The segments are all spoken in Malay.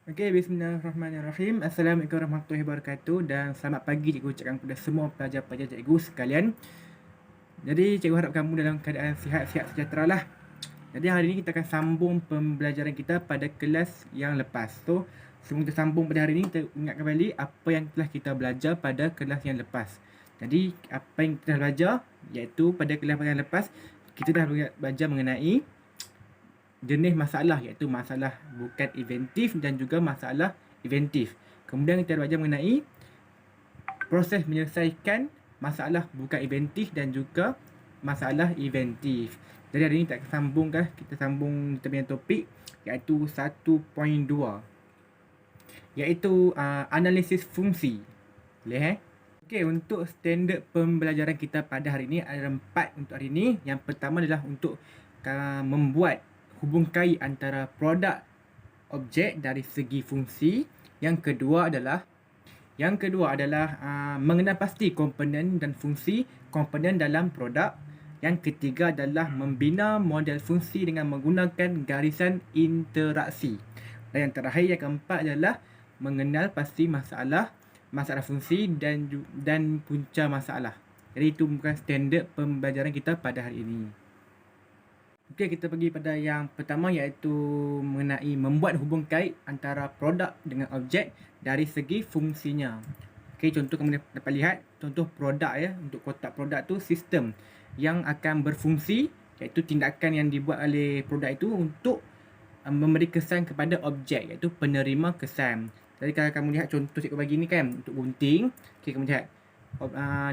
Okey, bismillahirrahmanirrahim. Assalamualaikum warahmatullahi wabarakatuh dan selamat pagi cikgu ucapkan kepada semua pelajar-pelajar cikgu sekalian. Jadi cikgu harap kamu dalam keadaan sihat-sihat sejahtera lah. Jadi hari ini kita akan sambung pembelajaran kita pada kelas yang lepas. So, sebelum kita sambung pada hari ini, kita ingat kembali apa yang telah kita belajar pada kelas yang lepas. Jadi, apa yang kita dah belajar, iaitu pada kelas yang lepas, kita dah belajar mengenai jenis masalah, iaitu masalah bukan inventif dan juga masalah inventif. Kemudian kita belajar mengenai proses menyelesaikan masalah bukan inventif dan juga masalah inventif. Jadi hari ini kita sambung kita punya topik iaitu 1.2, iaitu analisis fungsi. Boleh Okey, untuk standard pembelajaran kita pada hari ini ada 4 untuk hari ini. Yang pertama adalah untuk membuat hubungkai antara produk objek dari segi fungsi. Yang kedua adalah mengenal pasti komponen dan fungsi komponen dalam produk. Yang ketiga adalah membina model fungsi dengan menggunakan garisan interaksi. Dan yang terakhir, yang keempat adalah mengenal pasti masalah fungsi dan punca masalah. Jadi itu bukan standard pembelajaran kita pada hari ini. Okey, kita pergi pada yang pertama, iaitu mengenai membuat hubung kait antara produk dengan objek dari segi fungsinya. Okey, contoh kamu dapat lihat contoh produk ya. Untuk kotak produk tu sistem yang akan berfungsi, iaitu tindakan yang dibuat oleh produk itu untuk memberi kesan kepada objek, iaitu penerima kesan. Jadi kalau kamu lihat contoh cikgu bagi ni kan, untuk gunting. Okey, kamu lihat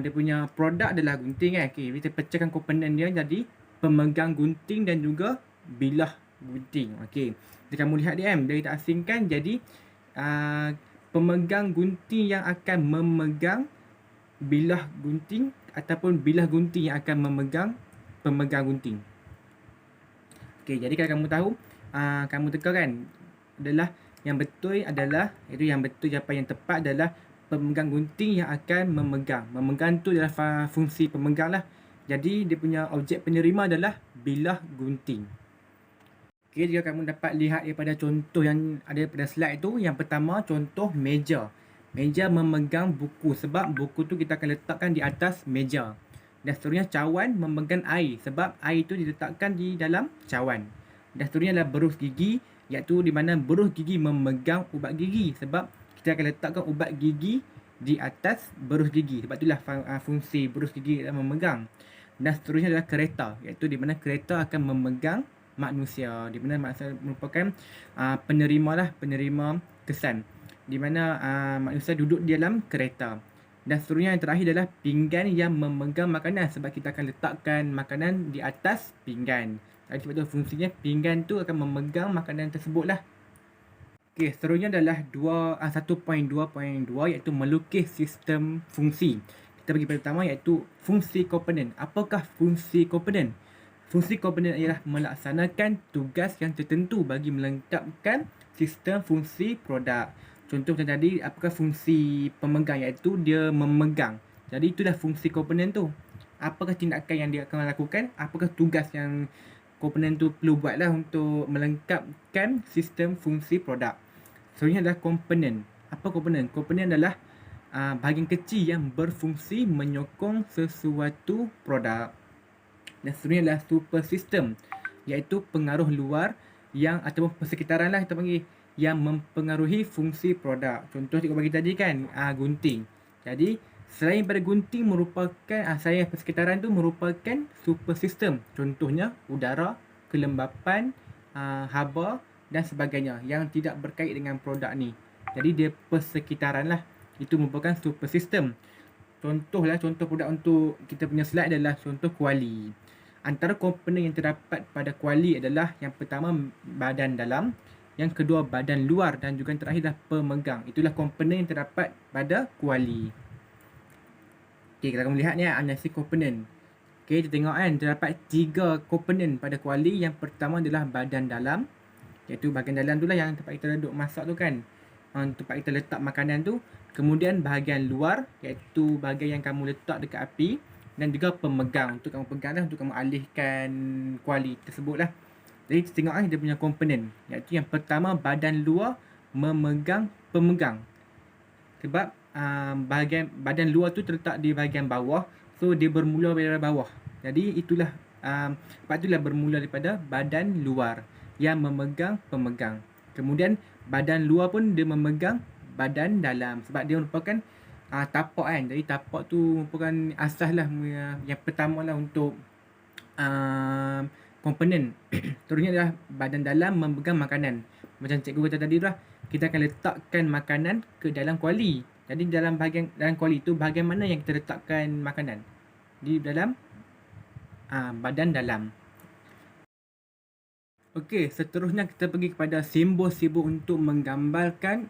dia punya produk adalah gunting kan. Okey, kita pecahkan komponen dia jadi pemegang gunting dan juga bilah gunting. Okey, jadi kamu lihat dia kan, bila kita asingkan jadi pemegang gunting yang akan memegang bilah gunting ataupun bilah gunting yang akan memegang pemegang gunting. Okey, jadi kalau kamu tahu, kamu teka kan, adalah yang betul adalah, iaitu yang betul, jawapan yang tepat adalah pemegang gunting yang akan memegang. Memegang tu adalah fungsi pemegang lah. Jadi dia punya objek penerima adalah bilah gunting. Okey, jika kamu dapat lihat daripada contoh yang ada pada slide tu, yang pertama contoh meja. Meja memegang buku sebab buku tu kita akan letakkan di atas meja. Dan seterusnya cawan memegang air sebab air tu diletakkan di dalam cawan. Dan seterusnya adalah berus gigi, iaitu di mana berus gigi memegang ubat gigi sebab kita akan letakkan ubat gigi di atas berus gigi. Sebab itulah fungsi berus gigi adalah memegang. Dan seterusnya adalah kereta, iaitu di mana kereta akan memegang manusia, di mana manusia merupakan penerima kesan, di mana manusia duduk di dalam kereta. Dan seterusnya yang terakhir adalah pinggan yang memegang makanan sebab kita akan letakkan makanan di atas pinggan. Jadi sebab itu fungsinya pinggan tu akan memegang makanan tersebut lah. Okey, seterusnya adalah 1.2.2, iaitu melukis sistem fungsi. Kita pergi pada pertama, iaitu fungsi komponen. Apakah fungsi komponen? Fungsi komponen ialah melaksanakan tugas yang tertentu bagi melengkapkan sistem fungsi produk. Contoh macam tadi, apakah fungsi pemegang, iaitu dia memegang. Jadi itulah fungsi komponen tu. Apakah tindakan yang dia akan lakukan? Apakah tugas yang komponen tu perlu buatlah untuk melengkapkan sistem fungsi produk. Seterusnya adalah komponen. Apa komponen? Komponen adalah bahagian kecil yang berfungsi menyokong sesuatu produk. Dan seterusnya adalah super system, iaitu pengaruh luar yang ataupun persekitaran lah kita panggil, yang mempengaruhi fungsi produk. Contoh cikgu bagi tadi kan, gunting. Jadi selain pada gunting merupakan selain persekitaran tu merupakan super system. Contohnya udara, kelembapan, haba dan sebagainya yang tidak berkait dengan produk ni. Jadi dia persekitaran lah. Itu merupakan super system. Contoh produk untuk kita punya slide adalah contoh kuali. Antara komponen yang terdapat pada kuali adalah yang pertama badan dalam, yang kedua badan luar dan juga yang terakhir adalah pemegang. Itulah komponen yang terdapat pada kuali. Okey, kita akan melihat ni analisis komponen. Okey, kita tengok kan, terdapat 3 komponen pada kuali. Yang pertama adalah badan dalam, iaitu bahagian dalam tu lah yang tempat kita duduk masak tu kan, tempat kita letak makanan tu. Kemudian bahagian luar, iaitu bahagian yang kamu letak dekat api. Dan juga pemegang, untuk kamu pegang lah, untuk kamu alihkan kuali tersebut lah. Jadi kita tengok dia punya komponen, iaitu yang pertama badan luar memegang pemegang. Sebab badan luar tu terletak di bahagian bawah, so dia bermula dari bawah. Jadi itulah sebab itulah bermula daripada badan luar yang memegang pemegang. Kemudian badan luar pun dia memegang badan dalam, sebab dia merupakan tapak kan. Jadi tapak tu merupakan asas lah, yang pertama lah untuk komponen. Seterusnya adalah badan dalam memegang makanan. Macam cikgu kata tadi lah, kita akan letakkan makanan ke dalam kuali. Jadi dalam kuali tu, bahagian mana yang kita letakkan makanan? Di dalam badan dalam. Okey, seterusnya kita pergi kepada simbol-simbol untuk menggambarkan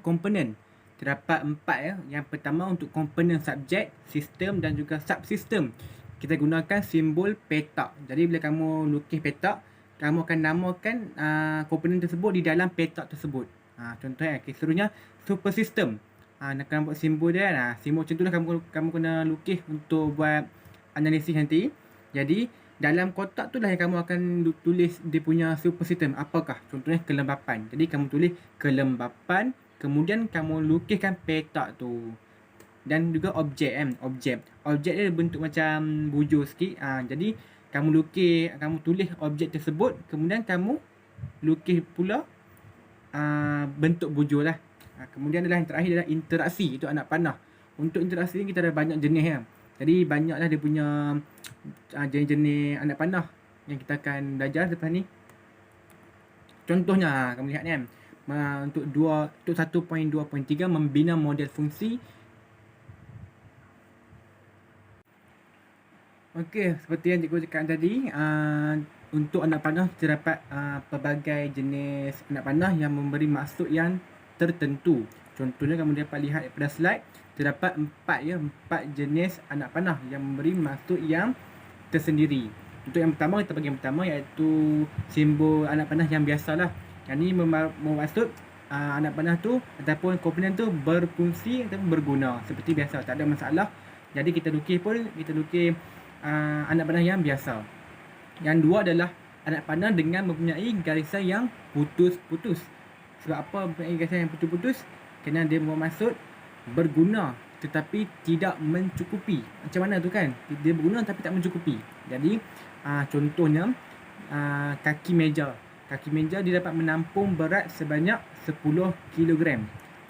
komponen. Terdapat 4 ya. Yang pertama untuk komponen subjek, sistem dan juga subsistem. Kita gunakan simbol petak. Jadi bila kamu lukis petak, kamu akan namakan komponen tersebut di dalam petak tersebut. Contohnya, seterusnya super system. Nak buat simbol dia kan. Simbol macam tu lah kamu kena lukis untuk buat analisis nanti. Jadi dalam kotak tu lah yang kamu akan tulis dia punya super system apakah. Contohnya kelembapan. Jadi kamu tulis kelembapan, kemudian kamu lukiskan petak tu. Dan juga objek kan. Objek dia bentuk macam bujur sikit. Jadi kamu tulis objek tersebut, kemudian kamu lukis pula bentuk bujur lah. Kemudian adalah yang terakhir adalah interaksi. Itu anak panah. Untuk interaksi ni kita ada banyak jenis ya. Jadi banyaklah dia punya jenis-jenis anak panah yang kita akan belajar lepas ni. Contohnya kamu lihat ni kan. Untuk 1.2.3 membina model fungsi. Okey, seperti yang cikgu cakap tadi, untuk anak panah terdapat pelbagai jenis anak panah yang memberi maksud yang tertentu. Contohnya kamu dapat lihat pada slide, terdapat 4 jenis anak panah yang memberi maksud yang tersendiri. Untuk yang pertama, kita bagi yang pertama iaitu simbol anak panah yang biasalah. Yang ni bermaksud anak panah tu ataupun komponen tu berfungsi ataupun berguna seperti biasa, tak ada masalah. Jadi kita lukis anak panah yang biasa. Yang dua adalah anak panah dengan mempunyai garisan yang putus-putus. Sebab apa mempunyai garisan yang putus-putus? Kerana dia bermaksud berguna tetapi tidak mencukupi. Macam mana tu kan? Dia berguna tapi tak mencukupi. Jadi contohnya kaki meja. Kaki meja dia dapat menampung berat sebanyak 10 kg.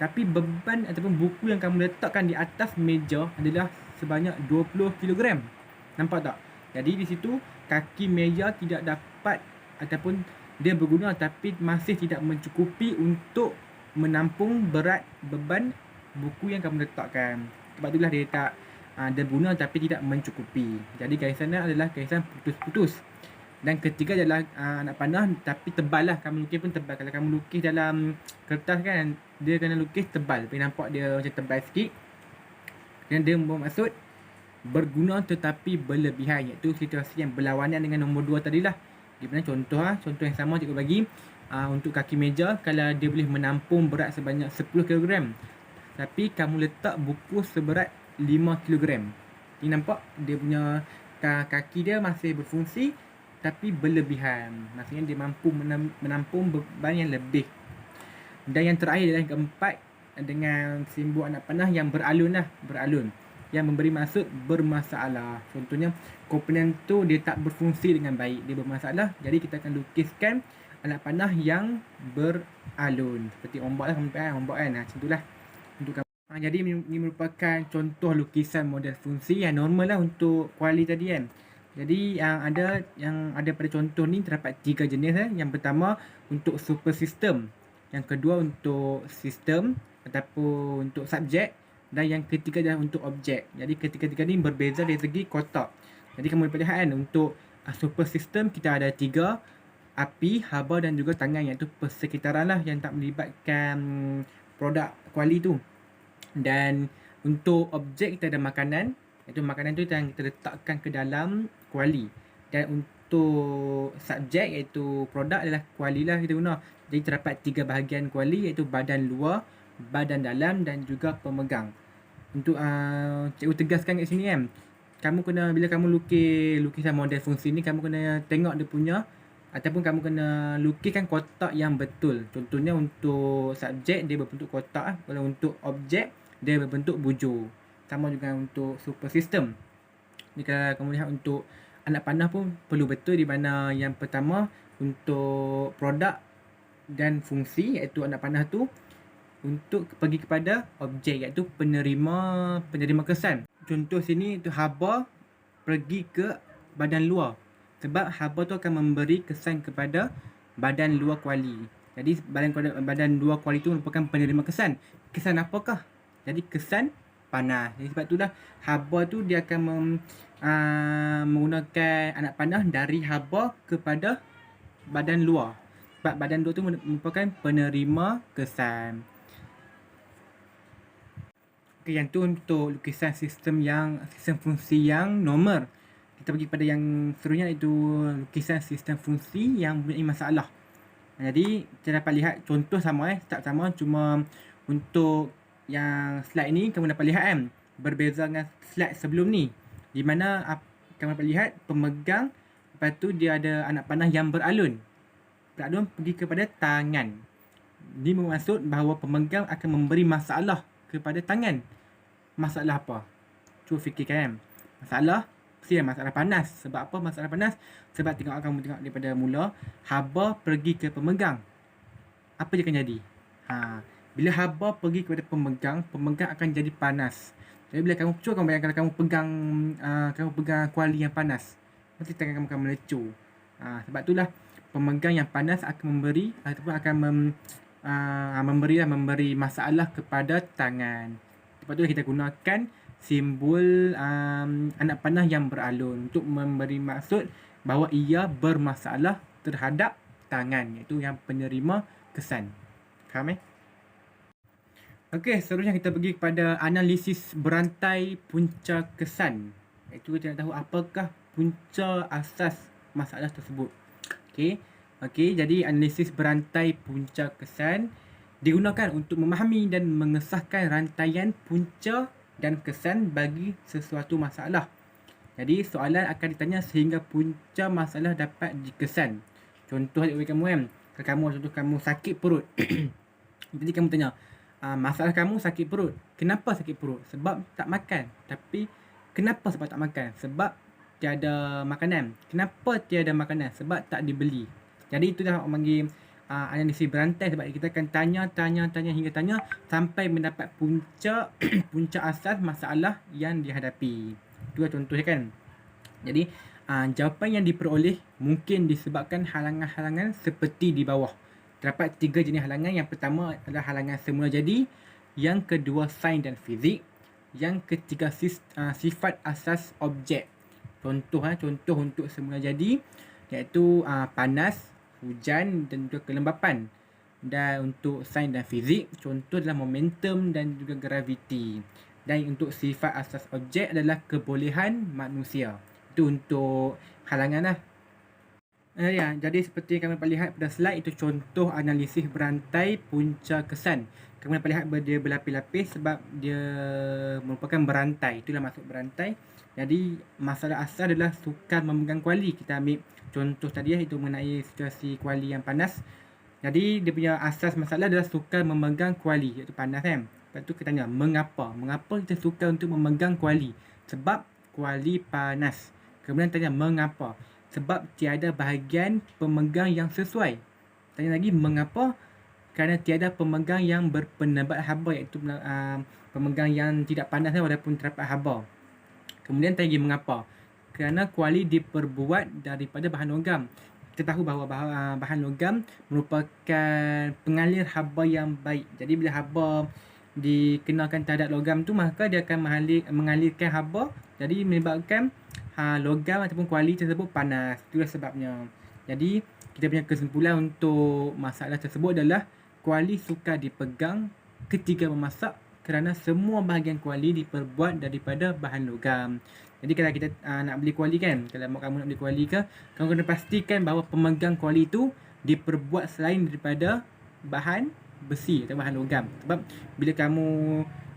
Tapi beban ataupun buku yang kamu letakkan di atas meja adalah sebanyak 20 kg. Nampak tak? Jadi di situ kaki meja tidak dapat ataupun dia berguna tapi masih tidak mencukupi untuk menampung berat beban buku yang kamu letakkan. Sebab itulah dia tak dia berguna tapi tidak mencukupi. Jadi garisannya adalah garisan putus-putus. Dan ketiga adalah anak panah tapi tebal lah. Kamu lukis pun tebal. Kalau kamu lukis dalam kertas kan, dia kena lukis tebal. Tapi nampak dia macam tebal sikit. Dan dia bermaksud berguna tetapi berlebihan, iaitu situasi yang berlawanan dengan nombor 2 tadilah. Di mana contoh yang sama cikgu bagi untuk kaki meja, kalau dia boleh menampung berat sebanyak 10 kg tapi kamu letak buku seberat 5 kg. Ni nampak dia punya kaki dia masih berfungsi tapi berlebihan. Maksudnya dia mampu menampung beban yang lebih. Dan yang terakhir adalah yang keempat dengan simbol anak panah yang beralun, yang memberi maksud bermasalah. Contohnya komponen tu dia tak berfungsi dengan baik, dia bermasalah. Jadi kita akan lukiskan anak panah yang beralun. Seperti ombak lah, kamu nampak ombak kan. Macam itulah untuk kamu. Jadi ini merupakan contoh lukisan model fungsi yang normal lah untuk kuali tadi kan. Jadi yang ada pada contoh ni terdapat 3 jenis . Yang pertama untuk super system, yang kedua untuk sistem ataupun untuk subjek, dan yang ketiga adalah untuk objek. Jadi ketiga-tiga ni berbeza dari segi kotak. Jadi kamu boleh lihat kan, untuk super system kita ada 3, api, haba dan juga tangan, iaitu persekitaran lah yang tak melibatkan produk kuali tu. Dan untuk objek kita ada makanan, iaitu makanan tu yang kita letakkan ke dalam kuali. Dan untuk subjek iaitu produk adalah kuali lah kita guna. Jadi terdapat 3 bahagian kuali, iaitu badan luar, badan dalam dan juga pemegang. Untuk cikgu tegaskan kat sini kan, kamu kena, bila kamu lukisan model fungsi ni, kamu kena tengok dia punya Ataupun kamu kena lukiskan kotak yang betul. Contohnya untuk subjek dia berbentuk kotak. Kalau untuk objek dia berbentuk bujur. Sama juga untuk super system. Jadi kalau kamu lihat untuk anak panah pun perlu betul, di mana yang pertama untuk produk dan fungsi, iaitu anak panah tu untuk pergi kepada objek, iaitu penerima kesan. Contoh sini itu haba pergi ke badan luar, sebab haba tu akan memberi kesan kepada badan luar kuali. Jadi badan luar kuali itu merupakan penerima kesan. Kesan apakah? Jadi kesan panas. Jadi sebab itulah haba tu dia akan menggunakan anak panah dari haba kepada badan luar. Sebab badan luar tu merupakan penerima kesan. Okay, yang tu untuk lukisan sistem fungsi yang normal. Kita pergi pada yang seterusnya, iaitu lukisan sistem fungsi yang mempunyai masalah. Jadi kita dapat lihat contoh sama, start sama, cuma untuk yang slide ni kamu dapat lihat kan, berbeza dengan slide sebelum ni, di mana kamu dapat lihat pemegang, lepas tu dia ada anak panah yang beralun pergi kepada tangan. Ini bermaksud bahawa pemegang akan memberi masalah kepada tangan. Masalah apa? Cuba fikirkan kan. Masalah masalah panas. Sebab apa masalah panas? Sebab kamu tengok daripada mula, haba pergi ke pemegang. Apa dia akan jadi? Bila haba pergi kepada pemegang akan jadi panas. Jadi bila kamu bayangkan kamu pegang kuali yang panas, mesti tangan kamu akan melecur. Sebab itulah pemegang yang panas akan memberi ataupun akan memberi masalah kepada tangan. Lepas tu kita gunakan simbol anak panah yang beralun untuk memberi maksud bahawa ia bermasalah terhadap tangan, iaitu yang penerima kesan. Faham Okey, seterusnya kita pergi kepada analisis berantai punca kesan. Iaitu kita nak tahu apakah punca asas masalah tersebut. Okey, jadi analisis berantai punca kesan digunakan untuk memahami dan mengesahkan rantaian punca dan kesan bagi sesuatu masalah. Jadi soalan akan ditanya sehingga punca masalah dapat dikesan. Contoh bagi kamu kan, contoh kamu sakit perut. Jadi kamu tanya, masalah kamu sakit perut. Kenapa sakit perut? Sebab tak makan. Tapi kenapa sebab tak makan? Sebab tiada makanan. Kenapa tiada makanan? Sebab tak dibeli. Jadi itulah orang panggil analisis berantai, sebab kita akan tanya hingga tanya sampai mendapat punca punca asas masalah yang dihadapi. Itu contohnya kan. Jadi jawapan yang diperoleh mungkin disebabkan halangan-halangan seperti di bawah. Terdapat 3 jenis halangan. Yang pertama adalah halangan semula jadi, yang kedua sains dan fizik, yang ketiga sifat asas objek. Contoh untuk semula jadi iaitu panas, hujan dan juga kelembapan. Dan untuk sains dan fizik, contoh adalah momentum dan juga graviti. Dan untuk sifat asas objek adalah kebolehan manusia. Itu untuk halangan lah. Jadi seperti yang kami dapat lihat pada slide, itu contoh analisis berantai punca kesan. Kami dapat lihat dia berlapis-lapis sebab dia merupakan berantai. Itulah maksud berantai. Jadi masalah asal adalah sukar memegang kuali. Kita ambil contoh tadi itu mengenai situasi kuali yang panas. Jadi dia punya asas masalah adalah sukar memegang kuali, iaitu panas kan. Lepas tu kita tanya mengapa? Mengapa kita sukar untuk memegang kuali? Sebab kuali panas. Kemudian tanya mengapa? Sebab tiada bahagian pemegang yang sesuai. Tanya lagi mengapa? Kerana tiada pemegang yang berpenebat haba, iaitu pemegang yang tidak panas walaupun terdapat haba. Kemudian tanya lagi mengapa? Kerana kuali diperbuat daripada bahan logam. Kita tahu bahawa bahan logam merupakan pengalir haba yang baik. Jadi bila haba dikenakan terhadap logam tu, maka dia akan mengalirkan haba, jadi menyebabkan logam ataupun kuali tersebut panas. Itulah sebabnya. Jadi kita punya kesimpulan untuk masalah tersebut adalah kuali sukar dipegang ketika memasak kerana semua bahagian kuali diperbuat daripada bahan logam. Jadi kalau kita nak beli kuali kan, kalau kamu nak beli kuali ke, kamu kena pastikan bahawa pemegang kuali itu diperbuat selain daripada bahan besi atau bahan logam. Sebab bila kamu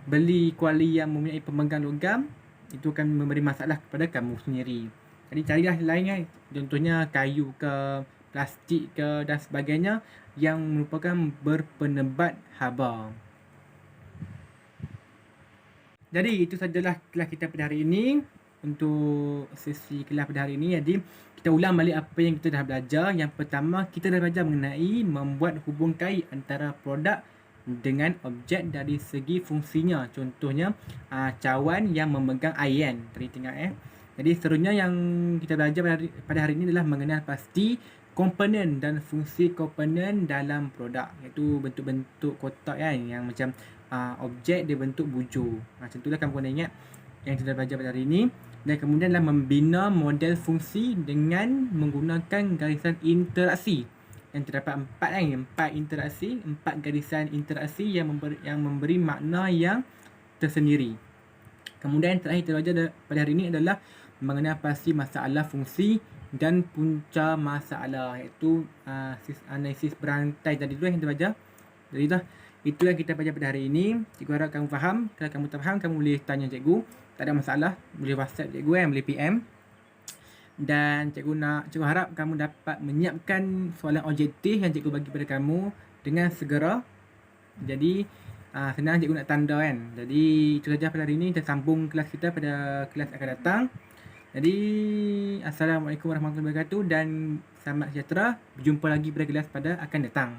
beli kuali yang mempunyai pemegang logam, itu akan memberi masalah kepada kamu sendiri. Jadi carilah lain kan. Contohnya kayu ke plastik ke dan sebagainya yang merupakan berpenebat haba. Jadi itu sajalah kelas kita pada hari ini. Untuk sesi kelas pada hari ini, jadi kita ulang balik apa yang kita dah belajar. Yang pertama, kita dah belajar mengenai membuat hubung kait antara produk dengan objek dari segi fungsinya. Contohnya cawan yang memegang air kan. Tadi tengok Jadi seterusnya yang kita belajar pada hari ini adalah mengenal pasti komponen dan fungsi komponen dalam produk, iaitu bentuk-bentuk kotak kan, yang macam objek dia bentuk bujur. Macam itulah kamu kena ingat yang kita belajar pada hari ini. Dan kemudian adalah membina model fungsi dengan menggunakan garisan interaksi. Yang terdapat 4 kan, 4 interaksi, 4 garisan interaksi yang memberi makna yang tersendiri. Kemudian yang terakhir kita belajar pada hari ini adalah mengenal pasti masalah fungsi dan punca masalah, iaitu analisis berantai tadi tu yang kita belajar. Jadi itu yang kita belajar pada hari ini. Cikgu harap kamu faham. Kalau kamu tak faham, kamu boleh tanya cikgu. Tak ada masalah. Boleh WhatsApp cikgu boleh PM. Dan cikgu harap kamu dapat menyiapkan soalan objektif yang cikgu bagi pada kamu dengan segera. Jadi senang cikgu nak tanda kan. Jadi itu saja pada hari ini. Kita sambung kelas kita pada kelas akan datang. Jadi Assalamualaikum warahmatullahi wabarakatuh dan selamat sejahtera. Berjumpa lagi pada kelas pada akan datang.